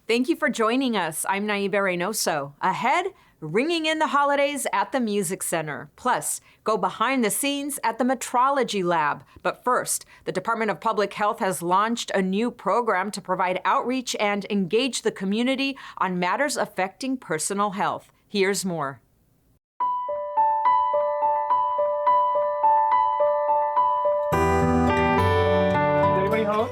Thank you for joining us. I'm Naive Reynoso. Ahead, ringing in the holidays at the Music Center. Plus, go behind the scenes at the Metrology Lab. But first, the Department of Public Health has launched a new program to provide outreach and engage the community on matters affecting personal health. Here's more. Anybody home?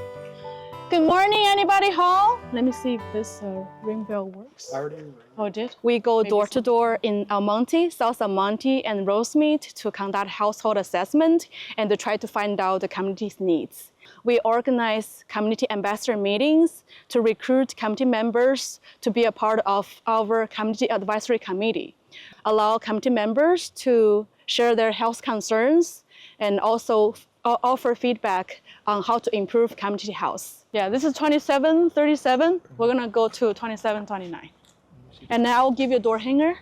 Good morning, anybody home? Let me see if this ring bell works. I already rang. Oh, it did? We go door to door in Almonte, South Almonte, and Rosemead to conduct household assessment and to try to find out the community's needs. We organize community ambassador meetings to recruit community members to be a part of our community advisory committee, allow community members to share their health concerns, and also offer feedback on how to improve community health. Yeah, this is 2737. We're gonna go to 2729. And now I'll give you a door hanger,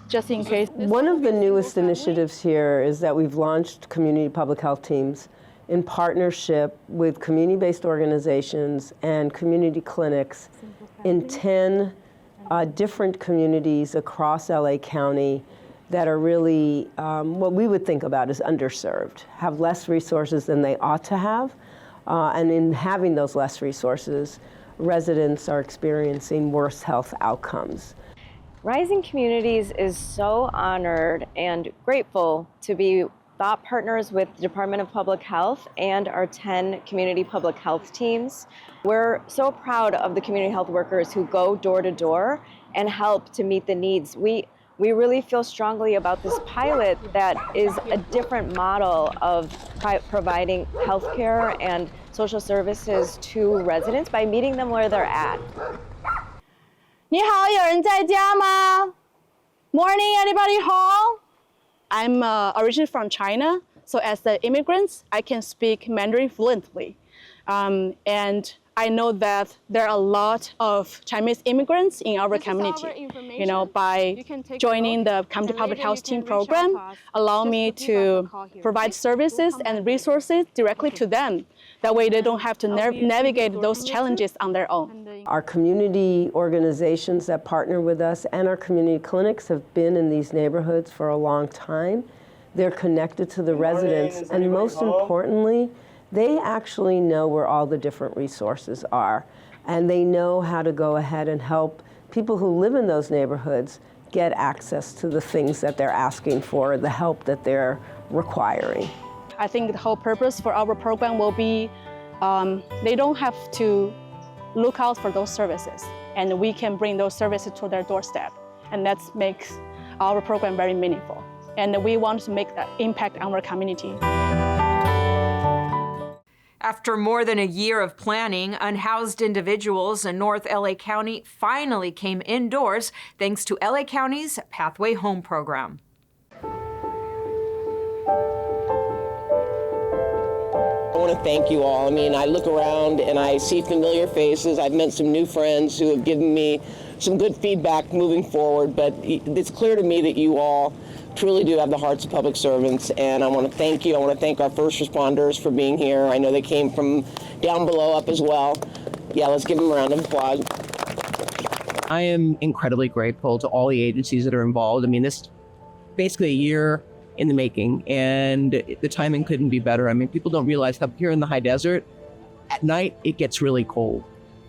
just in case. One of the newest initiatives here is that we've launched community public health teams in partnership with community-based organizations and community clinics in 10 different communities across LA County that are really what we would think about as underserved, have less resources than they ought to have. And in having those less resources, residents are experiencing worse health outcomes. Rising Communities is so honored and grateful to be thought partners with the Department of Public Health and our 10 community public health teams. We're so proud of the community health workers who go door to door and help to meet the needs. We really feel strongly about this pilot that is a different model of providing healthcare and social services to residents by meeting them where they're at. 你好，有人在家吗? Morning, anybody home? I'm originally from China, so as an immigrant, I can speak Mandarin fluently. And I know that there are a lot of Chinese immigrants in our community. You know, by joining the Community Public Health Team program, allow me to provide services and resources directly to them. That way they don't have to navigate those challenges on their own. Our community organizations that partner with us and our community clinics have been in these neighborhoods for a long time. They're connected to the residents, and most importantly, they actually know where all the different resources are, and they know how to go ahead and help people who live in those neighborhoods get access to the things that they're asking for, the help that they're requiring. I think the whole purpose for our program will be they don't have to look out for those services, and we can bring those services to their doorstep, and that makes our program very meaningful. And we want to make that impact on our community. After more than a year of planning, unhoused individuals in North LA County finally came indoors thanks to LA County's Pathway Home program. I want to thank you all. I mean, I look around and I see familiar faces. I've met some new friends who have given me some good feedback moving forward, but it's clear to me that you all truly do have the hearts of public servants, and I want to thank you. I want to thank our first responders for being here. I know they came from down below up as well. Yeah, let's give them a round of applause. I am incredibly grateful to all the agencies that are involved. I mean, this is basically a year in the making, and the timing couldn't be better. I mean, people don't realize up here in the high desert, at night it gets really cold.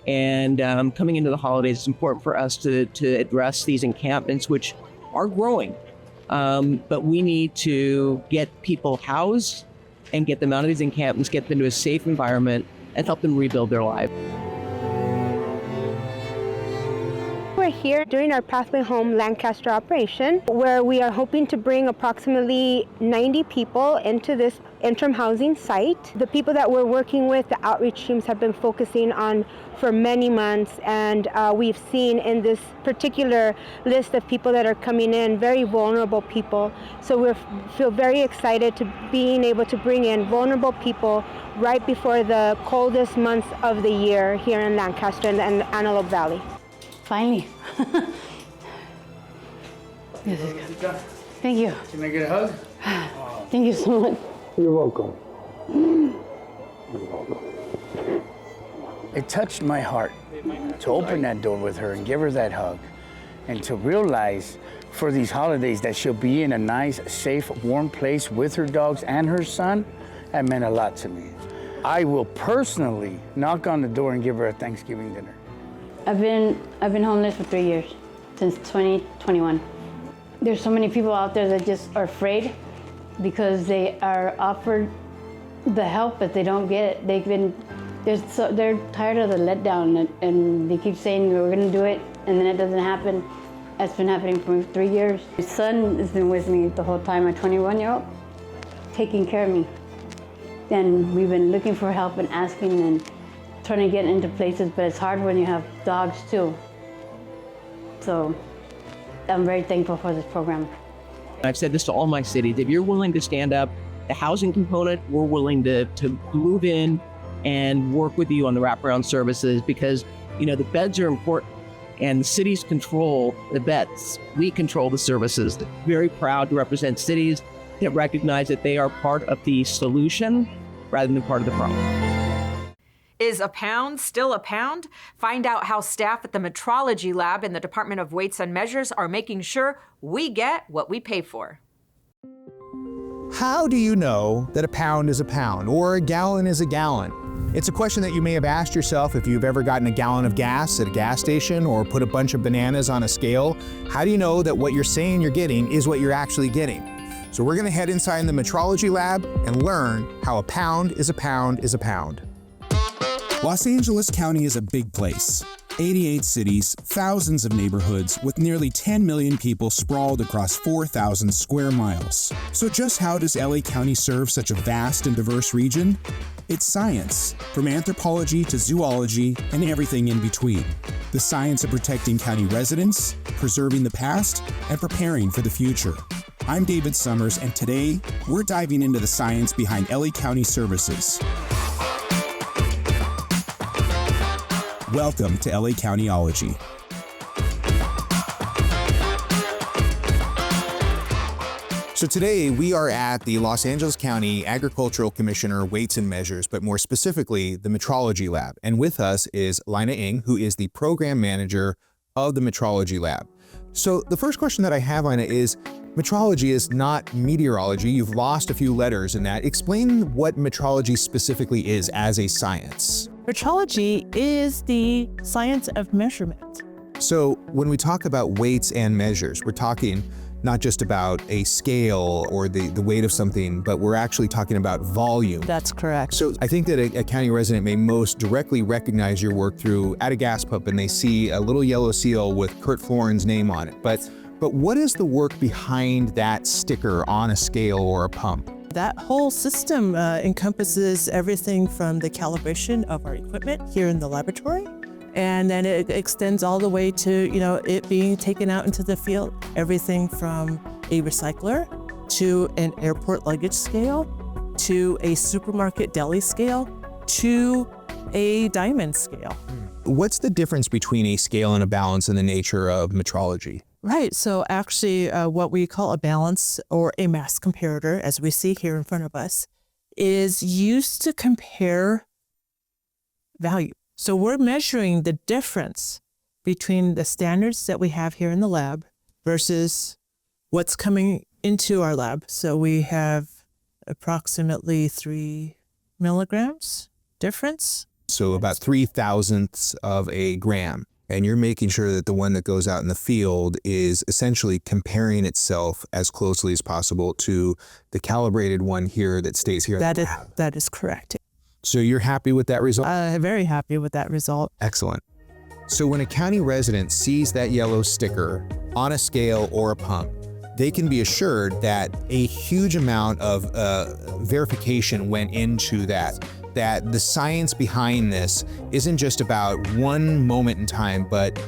And coming into the holidays, it's important for us to address these encampments, which are growing. But we need to get people housed and get them out of these encampments, get them to a safe environment, and help them rebuild their lives. We're here during our Pathway Home Lancaster operation, where we are hoping to bring approximately 90 people into this interim housing site. The people that we're working with, the outreach teams have been focusing on for many months, and we've seen in this particular list of people that are coming in, very vulnerable people. So we feel very excited to being able to bring in vulnerable people right before the coldest months of the year here in Lancaster and the Antelope Valley. Finally. This is good. Thank you. Can I get a hug? Thank you so much. You're welcome. You're welcome. It touched my heart to open that door with her and give her that hug, and to realize for these holidays that she'll be in a nice, safe, warm place with her dogs and her son. That meant a lot to me. I will personally knock on the door and give her a Thanksgiving dinner. I've been homeless for 3 years, since 2021. There's so many people out there that just are afraid because they are offered the help, but they don't get it. They're tired of the letdown, and they keep saying we're going to do it, and then it doesn't happen. It's been happening for 3 years. My son has been with me the whole time, my 21-year-old, taking care of me. And we've been looking for help and asking and trying to get into places, but it's hard when you have dogs too. So I'm very thankful for this program. I've said this to all my cities. If you're willing to stand up, the housing component, we're willing to move in and work with you on the wraparound services, because, you know, the beds are important and the cities control the beds. We control the services. Very proud to represent cities that recognize that they are part of the solution rather than part of the problem. Is a pound still a pound? Find out how staff at the Metrology Lab in the Department of Weights and Measures are making sure we get what we pay for. How do you know that a pound is a pound or a gallon is a gallon? It's a question that you may have asked yourself if you've ever gotten a gallon of gas at a gas station or put a bunch of bananas on a scale. How do you know that what you're saying you're getting is what you're actually getting? So we're gonna head inside the Metrology Lab and learn how a pound is a pound is a pound. Los Angeles County is a big place. 88 cities, thousands of neighborhoods, with nearly 10 million people sprawled across 4,000 square miles. So just how does LA County serve such a vast and diverse region? It's science, from anthropology to zoology and everything in between. The science of protecting county residents, preserving the past, and preparing for the future. I'm David Summers, and today, we're diving into the science behind LA County services. Welcome to LA Countyology. So today we are at the Los Angeles County Agricultural Commissioner Weights and Measures, but more specifically, the Metrology Lab. And with us is Lina Ng, who is the program manager of the Metrology Lab. So the first question that I have, Lina, is metrology is not meteorology. You've lost a few letters in that. Explain what metrology specifically is as a science. Metrology is the science of measurement. So when we talk about weights and measures, we're talking not just about a scale or the weight of something, but we're actually talking about volume. That's correct. So I think that a county resident may most directly recognize your work through at a gas pump and they see a little yellow seal with Kurt Florin's name on it. But what is the work behind that sticker on a scale or a pump? That whole system encompasses everything from the calibration of our equipment here in the laboratory, and then it extends all the way to, you know, it being taken out into the field. Everything from a recycler to an airport luggage scale to a supermarket deli scale to a diamond scale. What's the difference between a scale and a balance in the nature of metrology? Right, so actually what we call a balance or a mass comparator, as we see here in front of us, is used to compare value. So we're measuring the difference between the standards that we have here in the lab versus what's coming into our lab. So we have approximately 3 milligrams difference. So about 3/1000ths of a gram. And you're making sure that the one that goes out in the field is essentially comparing itself as closely as possible to the calibrated one here that stays here. That is correct. So you're happy with that result? Very happy with that result. Excellent. So when a county resident sees that yellow sticker on a scale or a pump, they can be assured that a huge amount of verification went into that the science behind this isn't just about one moment in time, but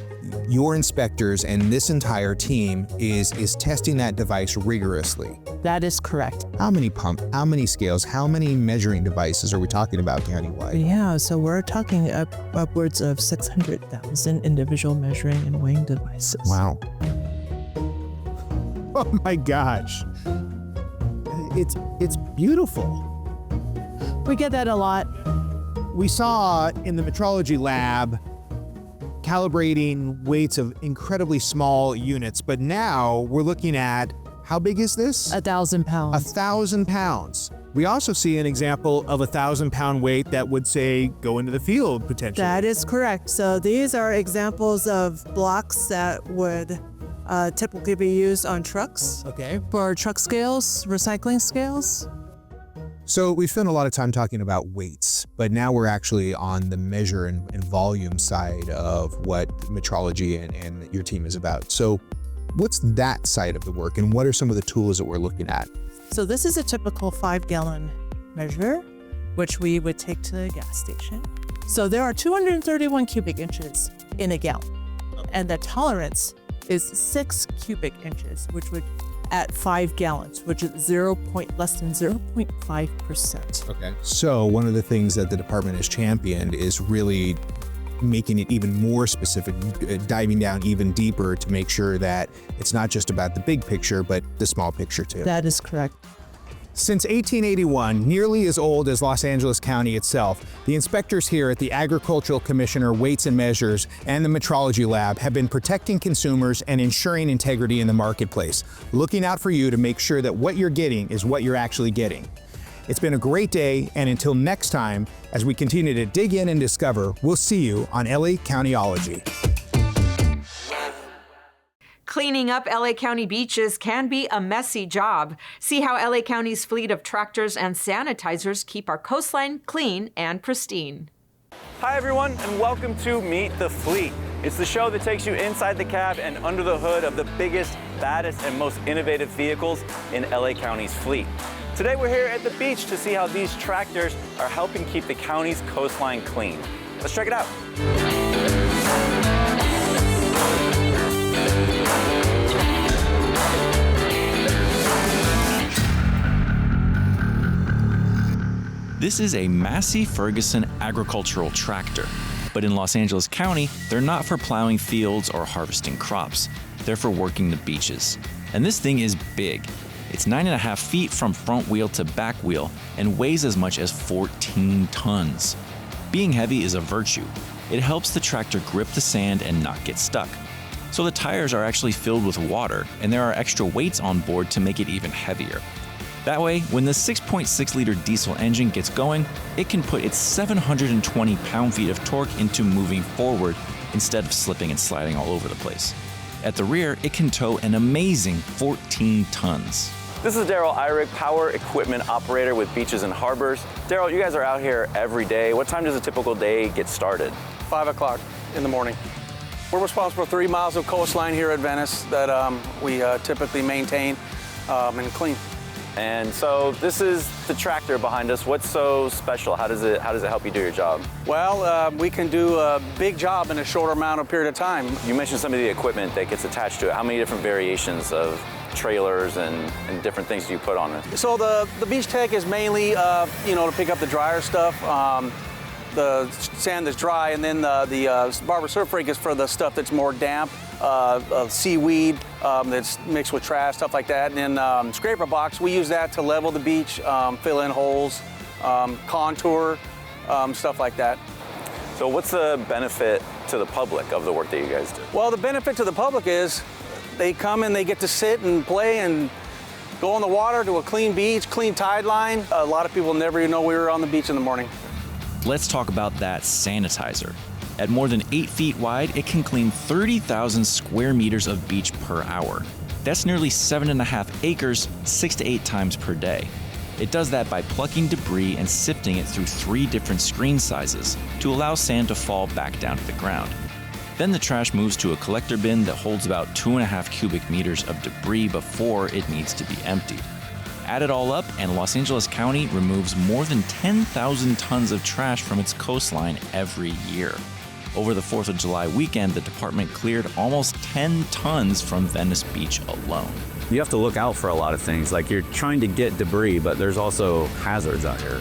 your inspectors and this entire team is testing that device rigorously. That is correct. How many pumps, how many scales, how many measuring devices are we talking about countywide? Yeah, so we're talking upwards of 600,000 individual measuring and weighing devices. Wow. Oh my gosh. It's beautiful. We get that a lot. We saw in the metrology lab calibrating weights of incredibly small units, but now we're looking at, how big is this? 1,000 pounds. 1,000 pounds. We also see an example of a 1,000-pound weight that would, say, go into the field potentially. That is correct. So these are examples of blocks that would typically be used on trucks. Okay. For truck scales, recycling scales. So we spent a lot of time talking about weights, but now we're actually on the measure and volume side of what metrology and your team is about. So what's that side of the work, and what are some of the tools that we're looking at? So this is a typical 5-gallon measure, which we would take to the gas station. So there are 231 cubic inches in a gallon, and the tolerance is 6 cubic inches, which would at 5 gallons, which is less than 0.5%. Okay. So one of the things that the department has championed is really making it even more specific, diving down even deeper to make sure that it's not just about the big picture, but the small picture too. That is correct. Since 1881, nearly as old as Los Angeles County itself, the inspectors here at the Agricultural Commissioner Weights and Measures and the Metrology Lab have been protecting consumers and ensuring integrity in the marketplace, looking out for you to make sure that what you're getting is what you're actually getting. It's been a great day, and until next time, as we continue to dig in and discover, we'll see you on LA Countyology. Cleaning up LA County beaches can be a messy job. See how LA County's fleet of tractors and sanitizers keep our coastline clean and pristine. Hi everyone, and welcome to Meet the Fleet. It's the show that takes you inside the cab and under the hood of the biggest, baddest, and most innovative vehicles in LA County's fleet. Today we're here at the beach to see how these tractors are helping keep the county's coastline clean. Let's check it out. This is a Massey Ferguson agricultural tractor, but in Los Angeles County, they're not for plowing fields or harvesting crops. They're for working the beaches. And this thing is big. It's 9.5 feet from front wheel to back wheel and weighs as much as 14 tons. Being heavy is a virtue. It helps the tractor grip the sand and not get stuck. So the tires are actually filled with water, and there are extra weights on board to make it even heavier. That way, when the 6.6-liter diesel engine gets going, it can put its 720 pound-feet of torque into moving forward instead of slipping and sliding all over the place. At the rear, it can tow an amazing 14 tons. This is Daryl Eyrick, power equipment operator with Beaches and Harbors. Daryl, you guys are out here every day. What time does a typical day get started? 5 o'clock in the morning. We're responsible for 3 miles of coastline here at Venice that we typically maintain and clean. And so this is the tractor behind us. What's so special? How does it help you do your job? Well, we can do a big job in a shorter amount of period of time. You mentioned some of the equipment that gets attached to it. How many different variations of trailers and different things do you put on it? So the beach tech is mainly, to pick up the drier stuff, the sand that's dry, and then the barber surf rig is for the stuff that's more damp, seaweed that's mixed with trash, stuff like that. And then scraper box, we use that to level the beach, fill in holes, contour, stuff like that. So what's the benefit to the public of the work that you guys do? Well, the benefit to the public is they come and they get to sit and play and go on the water to a clean beach, clean tide line. A lot of people never even know we were on the beach in the morning. Let's talk about that sanitizer. At more than 8 feet wide, it can clean 30,000 square meters of beach per hour. That's nearly 7.5 acres, 6 to 8 times per day. It does that by plucking debris and sifting it through 3 different screen sizes to allow sand to fall back down to the ground. Then the trash moves to a collector bin that holds about 2.5 cubic meters of debris before it needs to be emptied. Add it all up, and Los Angeles County removes more than 10,000 tons of trash from its coastline every year. Over the 4th of July weekend, the department cleared almost 10 tons from Venice Beach alone. You have to look out for a lot of things. Like, you're trying to get debris, but there's also hazards out here.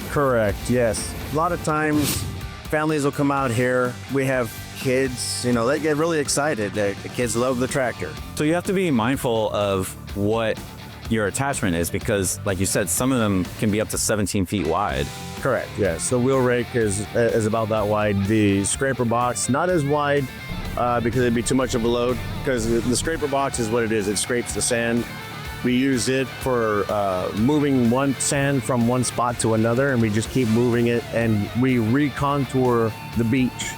Correct, yes. A lot of times, families will come out here. We have kids, they get really excited. The kids love the tractor. So you have to be mindful of what your attachment is, because like you said, some of them can be up to 17 feet wide. Correct, yes. The wheel rake is about that wide. The scraper box, not as wide because it'd be too much of a load, because the scraper box is what it is. It scrapes the sand. We use it for moving one sand from one spot to another, and we just keep moving it, and we recontour the beach.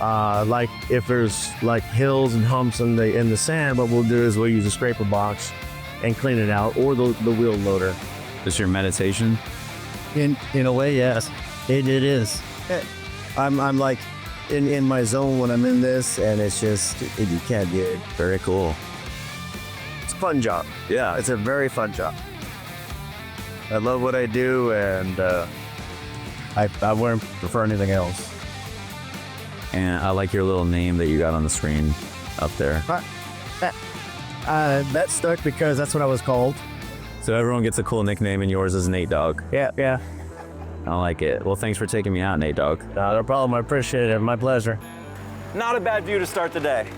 Like if there's like hills and humps in the sand, what we'll do is we'll use a scraper box and clean it out, or the wheel loader. Is your meditation? In a way, yes, it is. I'm like in my zone when I'm in this, and it's just you can't get it. Very cool. It's a fun job. Yeah, it's a very fun job. I love what I do, and I wouldn't prefer anything else. And I like your little name that you got on the screen up there. That stuck because that's what I was called. So everyone gets a cool nickname, and yours is Nate Dogg. Yeah. I like it. Well, thanks for taking me out, Nate Dogg. No problem. I appreciate it. My pleasure. Not a bad view to start the day.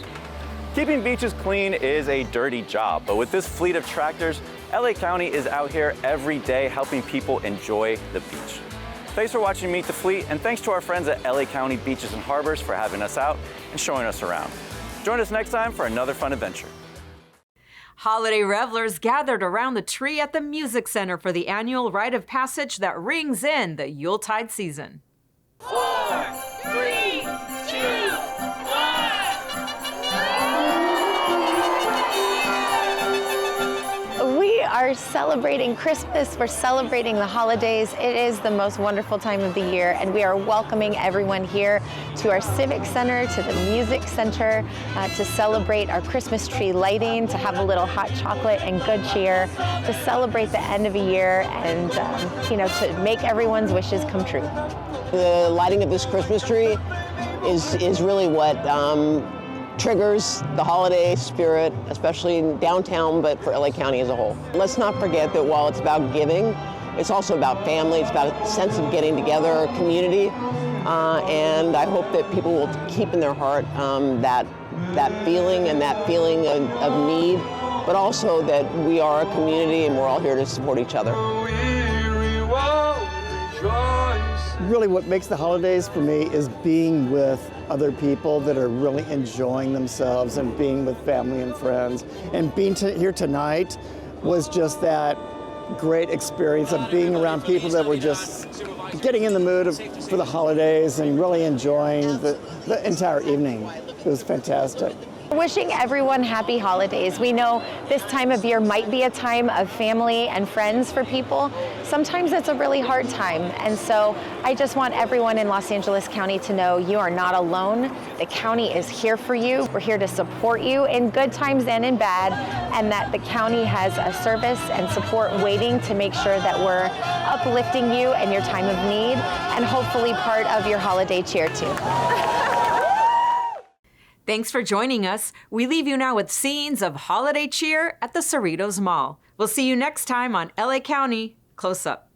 Keeping beaches clean is a dirty job, but with this fleet of tractors, LA County is out here every day helping people enjoy the beach. Thanks for watching Meet the Fleet, and thanks to our friends at LA County Beaches and Harbors for having us out and showing us around. Join us next time for another fun adventure. Holiday revelers gathered around the tree at the Music Center for the annual rite of passage that rings in the Yuletide season. 4, 3, 2, 1. We are celebrating Christmas, we're celebrating the holidays. It is the most wonderful time of the year, and we are welcoming everyone here to our Civic Center, to the Music Center, to celebrate our Christmas tree lighting, to have a little hot chocolate and good cheer, to celebrate the end of a year, and to make everyone's wishes come true. The lighting of this Christmas tree is really what triggers the holiday spirit, especially in downtown, but for LA County as a whole. Let's not forget that while it's about giving, it's also about family, it's about a sense of getting together, community, and I hope that people will keep in their heart that feeling and that feeling of need, but also that we are a community and we're all here to support each other. Really what makes the holidays for me is being with other people that are really enjoying themselves and being with family and friends. And being here tonight was just that great experience of being around people that were just getting in the mood for the holidays and really enjoying the entire evening. It was fantastic. Wishing everyone happy holidays. We know this time of year might be a time of family and friends for people. Sometimes it's a really hard time, and so I just want everyone in Los Angeles County to know you are not alone. The county is here for you. We're here to support you in good times and in bad, and that the county has a service and support waiting to make sure that we're uplifting you in your time of need and hopefully part of your holiday cheer too. Thanks for joining us. We leave you now with scenes of holiday cheer at the Cerritos Mall. We'll see you next time on LA County Close Up.